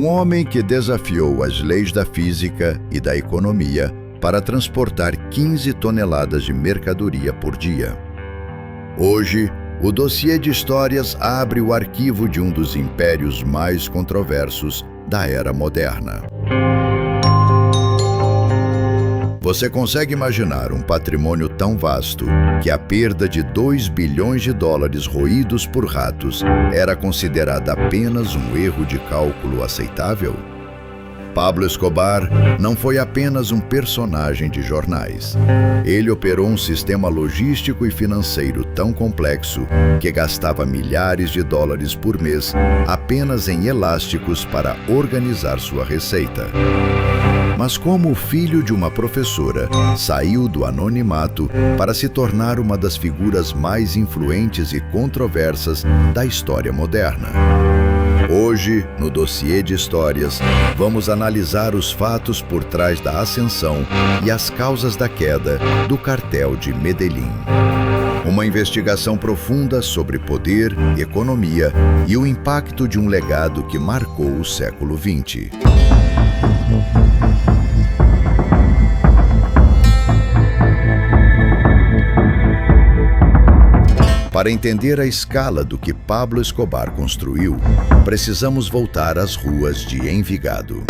Um homem que desafiou as leis da física e da economia para transportar 15 toneladas de mercadoria por dia. Hoje, o dossiê de histórias abre o arquivo de um dos impérios mais controversos da era moderna. Você consegue imaginar um patrimônio tão vasto que a perda de 2 bilhões de dólares roídos por ratos era considerada apenas um erro de cálculo aceitável? Pablo Escobar não foi apenas um personagem de jornais. Ele operou um sistema logístico e financeiro tão complexo que gastava milhares de dólares por mês apenas em elásticos para organizar sua receita. Mas como o filho de uma professora saiu do anonimato para se tornar uma das figuras mais influentes e controversas da história moderna? Hoje, no dossiê de histórias, vamos analisar os fatos por trás da ascensão e as causas da queda do cartel de Medellín. Uma investigação profunda sobre poder, economia e o impacto de um legado que marcou o século XX. Para entender a escala do que Pablo Escobar construiu, precisamos voltar às ruas de Envigado.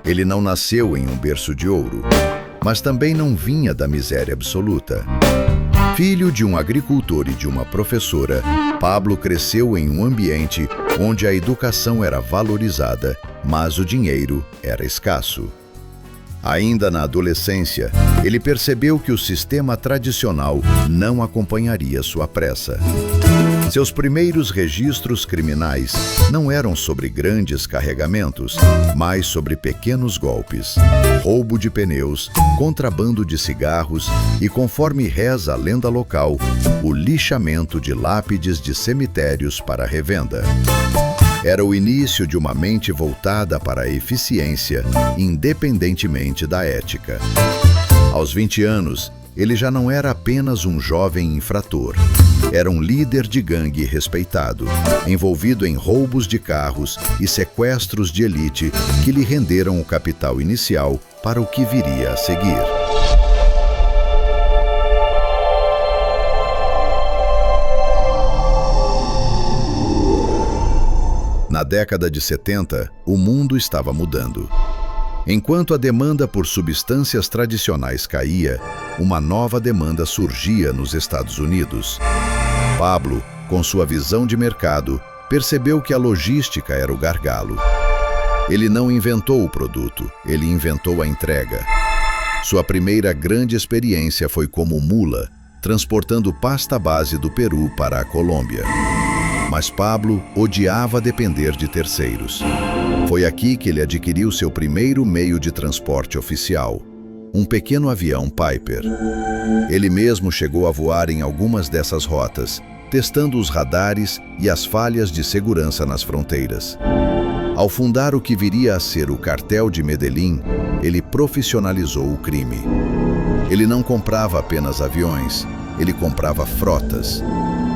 Ele não nasceu em um berço de ouro, mas também não vinha da miséria absoluta. Filho de um agricultor e de uma professora, Pablo cresceu em um ambiente onde a educação era valorizada, mas o dinheiro era escasso. Ainda na adolescência, ele percebeu que o sistema tradicional não acompanharia sua pressa. Seus primeiros registros criminais não eram sobre grandes carregamentos, mas sobre pequenos golpes, roubo de pneus, contrabando de cigarros e, conforme reza a lenda local, o lixamento de lápides de cemitérios para revenda. Era o início de uma mente voltada para a eficiência, independentemente da ética. Aos 20 anos, ele já não era apenas um jovem infrator. Era um líder de gangue respeitado, envolvido em roubos de carros e sequestros de elite que lhe renderam o capital inicial para o que viria a seguir. Na década de 70, o mundo estava mudando. Enquanto a demanda por substâncias tradicionais caía, uma nova demanda surgia nos Estados Unidos. Pablo, com sua visão de mercado, percebeu que a logística era o gargalo. Ele não inventou o produto, ele inventou a entrega. Sua primeira grande experiência foi como mula, transportando pasta base do Peru para a Colômbia. Mas Pablo odiava depender de terceiros. Foi aqui que ele adquiriu seu primeiro meio de transporte oficial, um pequeno avião Piper. Ele mesmo chegou a voar em algumas dessas rotas, testando os radares e as falhas de segurança nas fronteiras. Ao fundar o que viria a ser o cartel de Medellín, ele profissionalizou o crime. Ele não comprava apenas aviões, ele comprava frotas.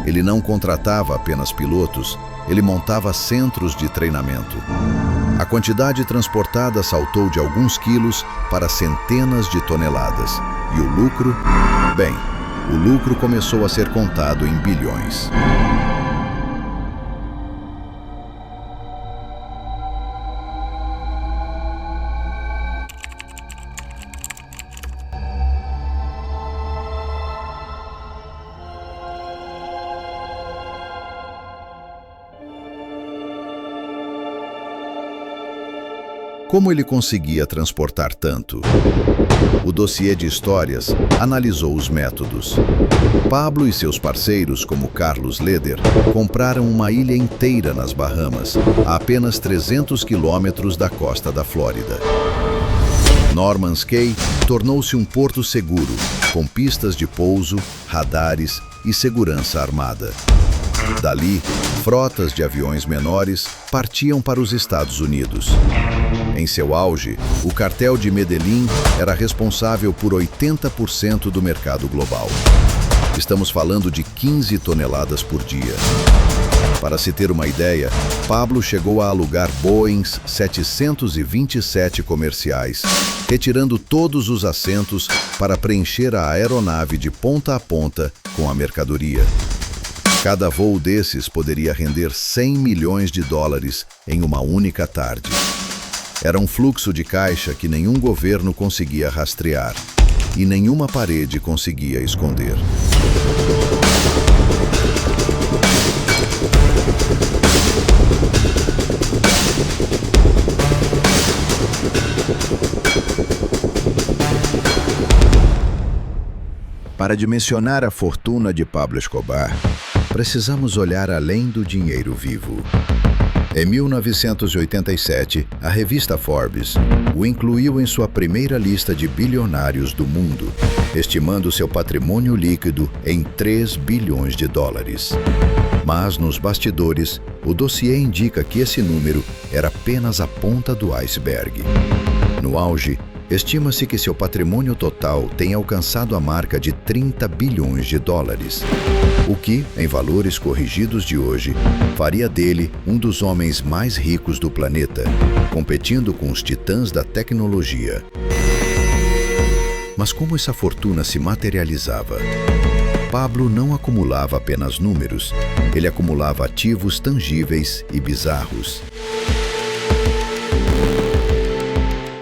Ele não contratava apenas pilotos, ele montava centros de treinamento. A quantidade transportada saltou de alguns quilos para centenas de toneladas. E o lucro? Bem, o lucro começou a ser contado em bilhões. Como ele conseguia transportar tanto? O dossiê de histórias analisou os métodos. Pablo e seus parceiros, como Carlos Leder, compraram uma ilha inteira nas Bahamas, a apenas 300 quilômetros da costa da Flórida. Norman's Cay tornou-se um porto seguro, com pistas de pouso, radares e segurança armada. Dali, frotas de aviões menores partiam para os Estados Unidos. Em seu auge, o cartel de Medellín era responsável por 80% do mercado global. Estamos falando de 15 toneladas por dia. Para se ter uma ideia, Pablo chegou a alugar Boeings 727 comerciais, retirando todos os assentos para preencher a aeronave de ponta a ponta com a mercadoria. Cada voo desses poderia render 100 milhões de dólares em uma única tarde. Era um fluxo de caixa que nenhum governo conseguia rastrear e nenhuma parede conseguia esconder. Para dimensionar a fortuna de Pablo Escobar, precisamos olhar além do dinheiro vivo. Em 1987, a revista Forbes o incluiu em sua primeira lista de bilionários do mundo, estimando seu patrimônio líquido em 3 bilhões de dólares. Mas, nos bastidores, o dossiê indica que esse número era apenas a ponta do iceberg. No auge, estima-se que seu patrimônio total tenha alcançado a marca de 30 bilhões de dólares, o que, em valores corrigidos de hoje, faria dele um dos homens mais ricos do planeta, competindo com os titãs da tecnologia. Mas como essa fortuna se materializava? Pablo não acumulava apenas números, ele acumulava ativos tangíveis e bizarros.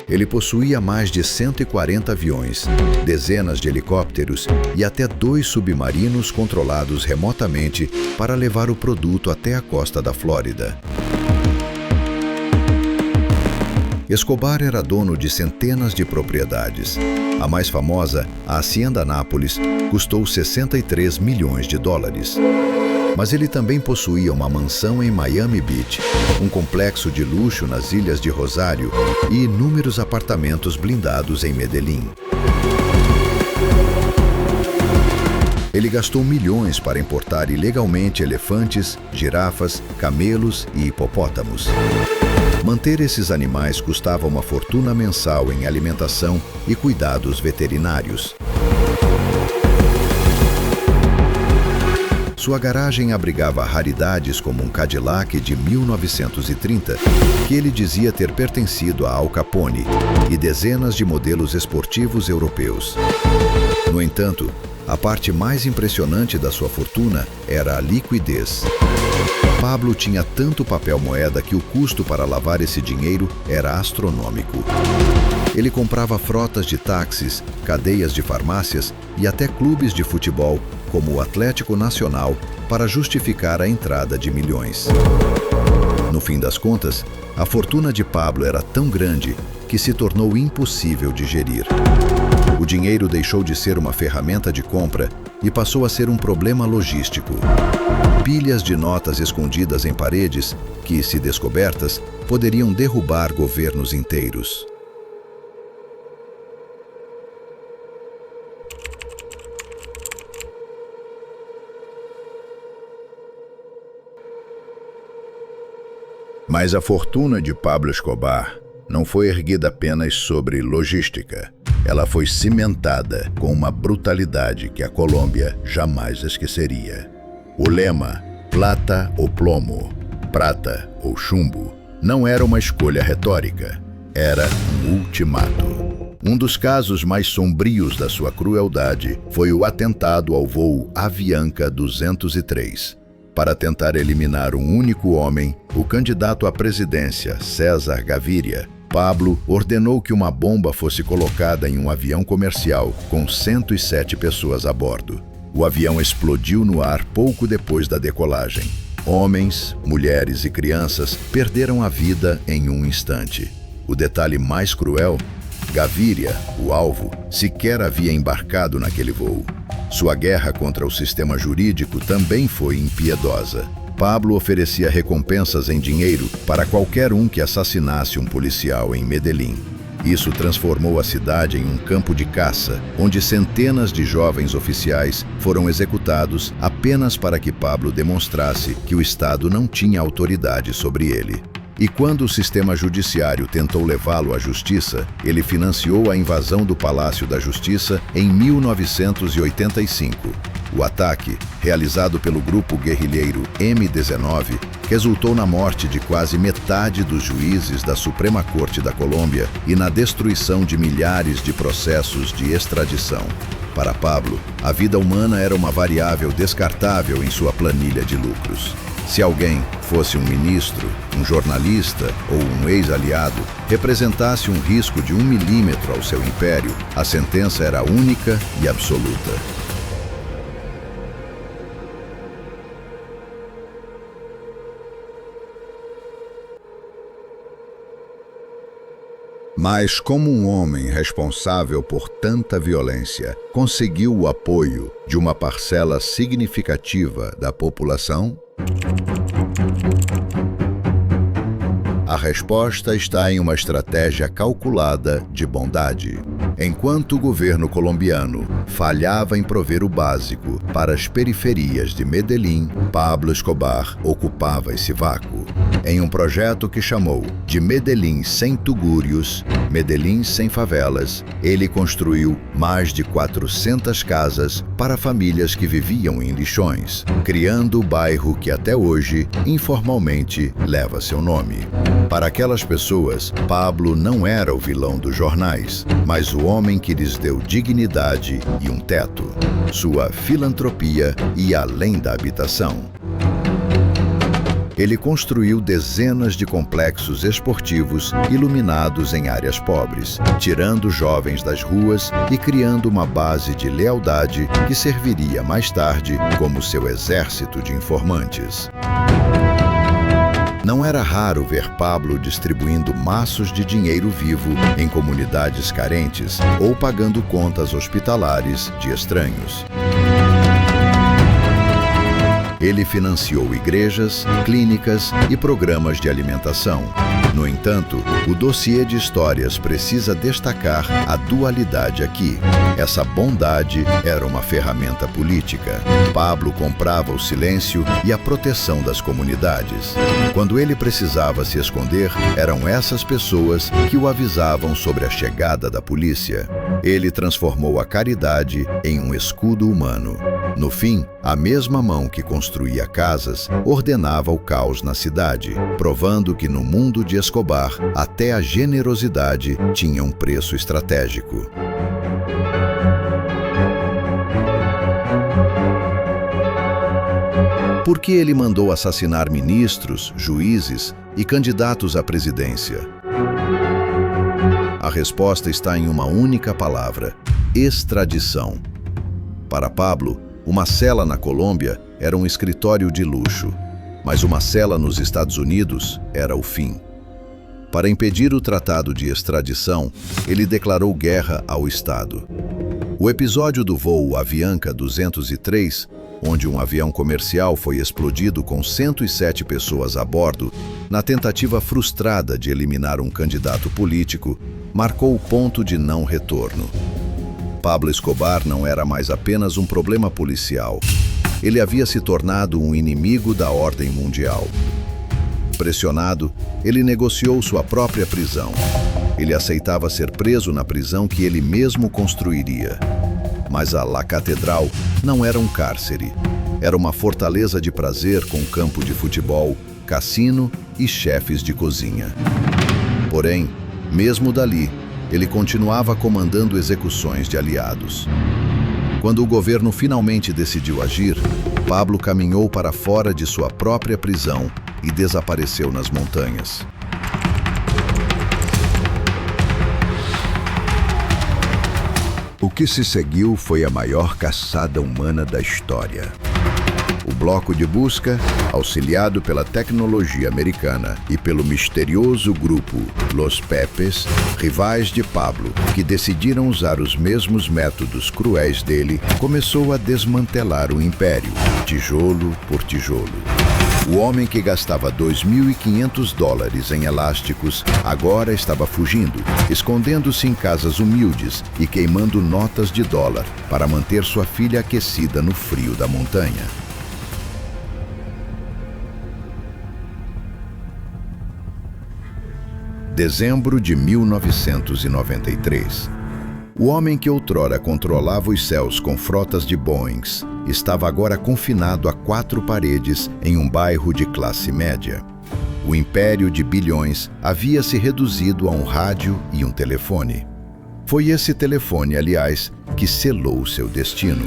Ele possuía mais de 140 aviões, dezenas de helicópteros e até 2 submarinos controlados remotamente para levar o produto até a costa da Flórida. Escobar era dono de centenas de propriedades. A mais famosa, a Hacienda Nápoles, custou 63 milhões de dólares. Mas ele também possuía uma mansão em Miami Beach, um complexo de luxo nas Ilhas de Rosário e inúmeros apartamentos blindados em Medellín. Ele gastou milhões para importar ilegalmente elefantes, girafas, camelos e hipopótamos. Manter esses animais custava uma fortuna mensal em alimentação e cuidados veterinários. Sua garagem abrigava raridades como um Cadillac de 1930, que ele dizia ter pertencido a Al Capone, e dezenas de modelos esportivos europeus. No entanto, a parte mais impressionante da sua fortuna era a liquidez. Pablo tinha tanto papel moeda que o custo para lavar esse dinheiro era astronômico. Ele comprava frotas de táxis, cadeias de farmácias e até clubes de futebol, como o Atlético Nacional, para justificar a entrada de milhões. No fim das contas, a fortuna de Pablo era tão grande que se tornou impossível de gerir. O dinheiro deixou de ser uma ferramenta de compra e passou a ser um problema logístico. Pilhas de notas escondidas em paredes que, se descobertas, poderiam derrubar governos inteiros. Mas a fortuna de Pablo Escobar não foi erguida apenas sobre logística. Ela foi cimentada com uma brutalidade que a Colômbia jamais esqueceria. O lema, plata ou plomo, prata ou chumbo, não era uma escolha retórica, era um ultimato. Um dos casos mais sombrios da sua crueldade foi o atentado ao voo Avianca 203. Para tentar eliminar um único homem, o candidato à presidência, César Gaviria, Pablo ordenou que uma bomba fosse colocada em um avião comercial com 107 pessoas a bordo. O avião explodiu no ar pouco depois da decolagem. Homens, mulheres e crianças perderam a vida em um instante. O detalhe mais cruel: Gaviria, o alvo, sequer havia embarcado naquele voo. Sua guerra contra o sistema jurídico também foi impiedosa. Pablo oferecia recompensas em dinheiro para qualquer um que assassinasse um policial em Medellín. Isso transformou a cidade em um campo de caça, onde centenas de jovens oficiais foram executados apenas para que Pablo demonstrasse que o Estado não tinha autoridade sobre ele. E quando o sistema judiciário tentou levá-lo à justiça, ele financiou a invasão do Palácio da Justiça em 1985. O ataque, realizado pelo grupo guerrilheiro M-19, resultou na morte de quase metade dos juízes da Suprema Corte da Colômbia e na destruição de milhares de processos de extradição. Para Pablo, a vida humana era uma variável descartável em sua planilha de lucros. Se alguém, fosse um ministro, um jornalista ou um ex-aliado, representasse um risco de 1 milímetro ao seu império, a sentença era única e absoluta. Mas como um homem responsável por tanta violência conseguiu o apoio de uma parcela significativa da população? A resposta está em uma estratégia calculada de bondade. Enquanto o governo colombiano falhava em prover o básico para as periferias de Medellín, Pablo Escobar ocupava esse vácuo. Em um projeto que chamou de Medellín sem tugúrios, Medellín sem favelas, ele construiu mais de 400 casas para famílias que viviam em lixões, criando o bairro que até hoje, informalmente, leva seu nome. Para aquelas pessoas, Pablo não era o vilão dos jornais, mas o homem que lhes deu dignidade e um teto. Sua filantropia ia além da habitação. Ele construiu dezenas de complexos esportivos iluminados em áreas pobres, tirando jovens das ruas e criando uma base de lealdade que serviria mais tarde como seu exército de informantes. Não era raro ver Pablo distribuindo maços de dinheiro vivo em comunidades carentes ou pagando contas hospitalares de estranhos. Ele financiou igrejas, clínicas e programas de alimentação. No entanto, o dossiê de histórias precisa destacar a dualidade aqui. Essa bondade era uma ferramenta política. Pablo comprava o silêncio e a proteção das comunidades. Quando ele precisava se esconder, eram essas pessoas que o avisavam sobre a chegada da polícia. Ele transformou a caridade em um escudo humano. No fim, a mesma mão que construía casas ordenava o caos na cidade, provando que no mundo de Escobar, até a generosidade tinha um preço estratégico. Por que ele mandou assassinar ministros, juízes e candidatos à presidência? A resposta está em uma única palavra: extradição. Para Pablo, uma cela na Colômbia era um escritório de luxo, mas uma cela nos Estados Unidos era o fim. Para impedir o tratado de extradição, ele declarou guerra ao Estado. O episódio do voo Avianca 203, onde um avião comercial foi explodido com 107 pessoas a bordo, na tentativa frustrada de eliminar um candidato político, marcou o ponto de não retorno. Pablo Escobar não era mais apenas um problema policial. Ele havia se tornado um inimigo da ordem mundial. Pressionado, ele negociou sua própria prisão. Ele aceitava ser preso na prisão que ele mesmo construiria. Mas a La Catedral não era um cárcere. Era uma fortaleza de prazer com campo de futebol, cassino e chefes de cozinha. Porém, mesmo dali, ele continuava comandando execuções de aliados. Quando o governo finalmente decidiu agir, Pablo caminhou para fora de sua própria prisão e desapareceu nas montanhas. O que se seguiu foi a maior caçada humana da história. O bloco de busca, auxiliado pela tecnologia americana e pelo misterioso grupo Los Pepes, rivais de Pablo, que decidiram usar os mesmos métodos cruéis dele, começou a desmantelar o império, tijolo por tijolo. O homem que gastava $2.500 em elásticos agora estava fugindo, escondendo-se em casas humildes e queimando notas de dólar para manter sua filha aquecida no frio da montanha. Dezembro de 1993. O homem que outrora controlava os céus com frotas de Boeings estava agora confinado a 4 paredes em um bairro de classe média. O império de bilhões havia se reduzido a um rádio e um telefone. Foi esse telefone, aliás, que selou seu destino.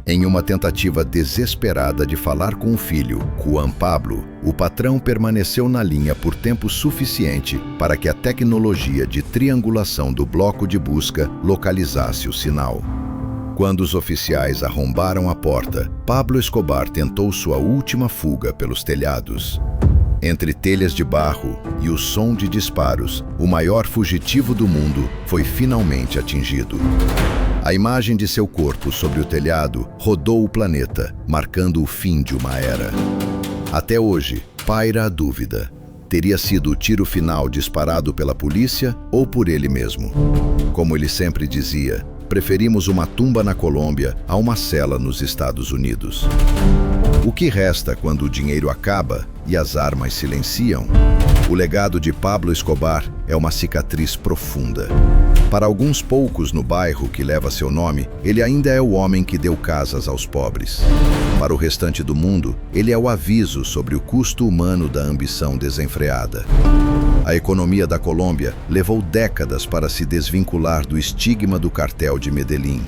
Em uma tentativa desesperada de falar com o filho, Juan Pablo, o patrão permaneceu na linha por tempo suficiente para que a tecnologia de triangulação do bloco de busca localizasse o sinal. Quando os oficiais arrombaram a porta, Pablo Escobar tentou sua última fuga pelos telhados. Entre telhas de barro e o som de disparos, o maior fugitivo do mundo foi finalmente atingido. A imagem de seu corpo sobre o telhado rodou o planeta, marcando o fim de uma era. Até hoje, paira a dúvida: teria sido o tiro final disparado pela polícia ou por ele mesmo? Como ele sempre dizia, preferimos uma tumba na Colômbia a uma cela nos Estados Unidos. O que resta quando o dinheiro acaba e as armas silenciam? O legado de Pablo Escobar é uma cicatriz profunda. Para alguns poucos no bairro que leva seu nome, ele ainda é o homem que deu casas aos pobres. Para o restante do mundo, ele é o aviso sobre o custo humano da ambição desenfreada. A economia da Colômbia levou décadas para se desvincular do estigma do cartel de Medellín.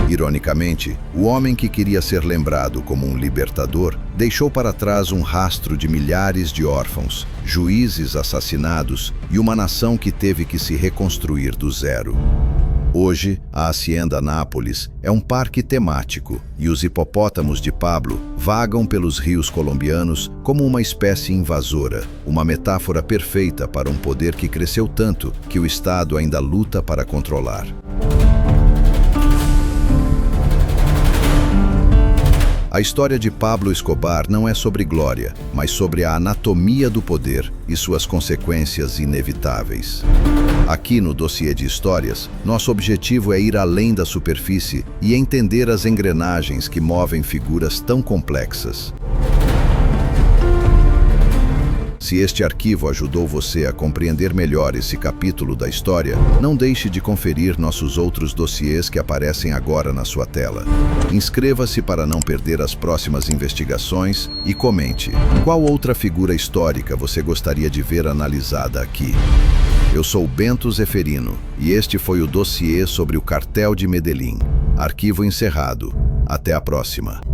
Ironicamente, o homem que queria ser lembrado como um libertador deixou para trás um rastro de milhares de órfãos, juízes assassinados e uma nação que teve que se reconstruir do zero. Hoje, a Hacienda Nápoles é um parque temático e os hipopótamos de Pablo vagam pelos rios colombianos como uma espécie invasora, uma metáfora perfeita para um poder que cresceu tanto que o Estado ainda luta para controlar. A história de Pablo Escobar não é sobre glória, mas sobre a anatomia do poder e suas consequências inevitáveis. Aqui no Dossiê de Histórias, nosso objetivo é ir além da superfície e entender as engrenagens que movem figuras tão complexas. Se este arquivo ajudou você a compreender melhor esse capítulo da história, não deixe de conferir nossos outros dossiês que aparecem agora na sua tela. Inscreva-se para não perder as próximas investigações e comente qual outra figura histórica você gostaria de ver analisada aqui. Eu sou Bento Zeferino e este foi o dossiê sobre o Cartel de Medellín. Arquivo encerrado. Até a próxima.